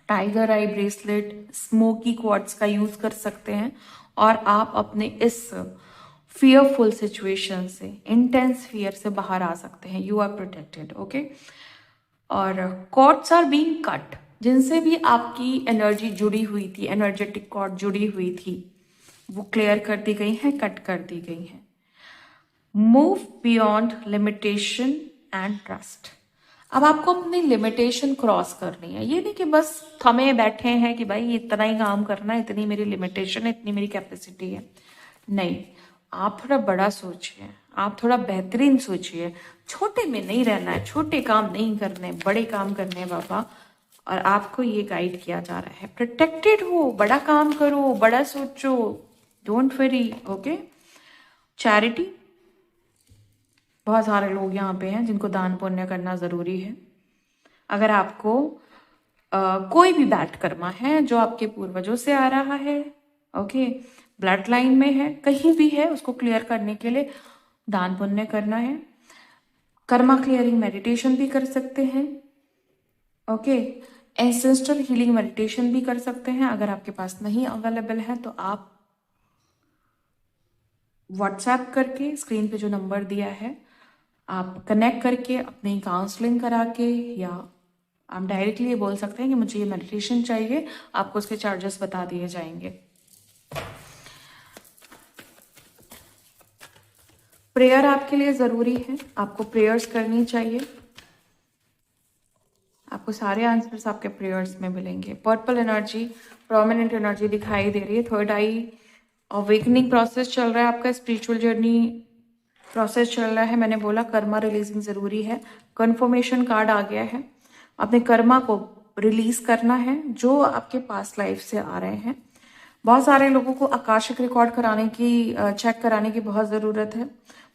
tiger eye bracelet, smoky quartz का यूज कर सकते हैं, और आप अपने इस फियरफुल सिचुएशन से, इंटेंस फियर से बाहर आ सकते हैं। You are protected. ओके, और कॉर्ड्स आर बीइंग कट। जिनसे भी आपकी एनर्जी जुड़ी हुई थी, एनर्जेटिक कॉर्ड जुड़ी हुई थी, वो क्लियर कर दी गई हैं, कट कर दी गई हैं। Move beyond limitation and trust. अब आपको अपनी लिमिटेशन क्रॉस करनी है। ये नहीं कि बस थमे बैठे हैं कि भाई इतना ही काम करना है, इतनी मेरी लिमिटेशन है, इतनी मेरी कैपेसिटी है। नहीं, आप थोड़ा बड़ा सोचिए, आप थोड़ा बेहतरीन सोचिए। छोटे में नहीं रहना है, छोटे काम नहीं करने, बड़े काम करने हैं बाबा। और आपको ये गाइड किया जा रहा है, प्रोटेक्टेड हो, बड़ा काम करो, बड़ा सोचो, डोंट वरी। ओके, चैरिटी, बहुत सारे लोग यहाँ पे हैं जिनको दान पुण्य करना ज़रूरी है। अगर आपको कोई भी बैड कर्मा है जो आपके पूर्वजों से आ रहा है, ओके, ब्लड लाइन में है, कहीं भी है, उसको क्लियर करने के लिए दान पुण्य करना है। कर्मा क्लियरिंग मेडिटेशन भी कर सकते हैं। ओके, एंसेस्ट्रल हीलिंग मेडिटेशन भी कर सकते हैं। अगर आपके पास नहीं अवेलेबल है तो आप व्हाट्सएप करके, स्क्रीन पे जो नंबर दिया है, आप कनेक्ट करके अपनी काउंसलिंग करा के, या आप डायरेक्टली ये बोल सकते हैं कि मुझे ये मेडिटेशन चाहिए, आपको उसके चार्जेस बता दिए जाएंगे। प्रेयर आपके लिए ज़रूरी है, आपको प्रेयर्स करनी चाहिए। आपको सारे आंसर्स आपके प्रेयर्स में मिलेंगे। पर्पल एनर्जी, प्रोमिनेंट एनर्जी दिखाई दे रही है। थर्ड आई अवेकनिंग प्रोसेस चल रहा है आपका, स्पिरिचुअल जर्नी प्रोसेस चल रहा है। मैंने बोला कर्मा रिलीजिंग ज़रूरी है। कन्फर्मेशन कार्ड आ गया है। अपने कर्मा को रिलीज करना है जो आपके पास लाइफ से आ रहे हैं। बहुत सारे लोगों को आकाशिक रिकॉर्ड कराने की, चेक कराने की बहुत ज़रूरत है।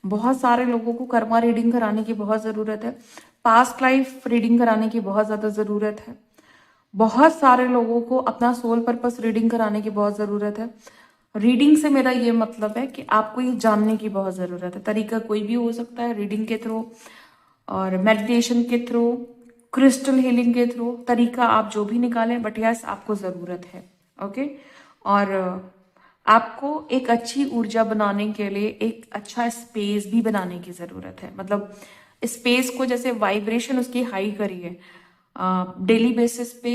बहुत सारे लोगों को कर्मा रीडिंग कराने की बहुत ज़रूरत है। पास्ट लाइफ रीडिंग कराने की बहुत ज़्यादा ज़रूरत है। बहुत सारे लोगों को अपना सोल पर्पस रीडिंग कराने की बहुत ज़रूरत है। रीडिंग से मेरा ये मतलब है कि आपको ये जानने की बहुत ज़रूरत है। तरीका कोई भी हो सकता है रीडिंग के थ्रू। और मेडिटेशन के थ्रू, क्रिस्टल हीलिंग के थ्रू, तरीका आप जो भी निकालें, बट यस आपको ज़रूरत है। ओके। और आपको एक अच्छी ऊर्जा बनाने के लिए एक अच्छा स्पेस भी बनाने की ज़रूरत है। मतलब स्पेस को जैसे वाइब्रेशन उसकी हाई करिए, डेली बेसिस पे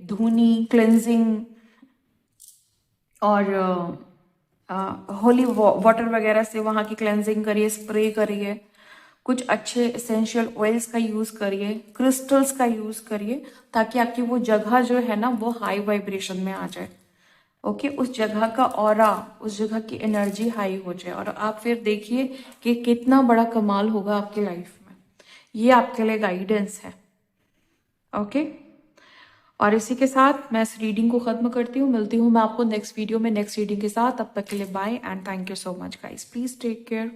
धूनी क्लेंजिंग और होली वाटर वगैरह से वहाँ की क्लेंजिंग करिए, स्प्रे करिए, कुछ अच्छे एसेंशियल ऑयल्स का यूज़ करिए, क्रिस्टल्स का यूज़ करिए, ताकि आपकी वो जगह जो है ना वो हाई वाइब्रेशन में आ जाए। ओके, उस जगह का ऑरा, उस जगह की एनर्जी हाई हो जाए, और आप फिर देखिए कि कितना बड़ा कमाल होगा आपकी लाइफ में। ये आपके लिए गाइडेंस है। ओके। और इसी के साथ मैं इस रीडिंग को ख़त्म करती हूँ। मिलती हूँ मैं आपको नेक्स्ट वीडियो में नेक्स्ट रीडिंग के साथ। तब तक के लिए bye and thank you so much guys. Please take care.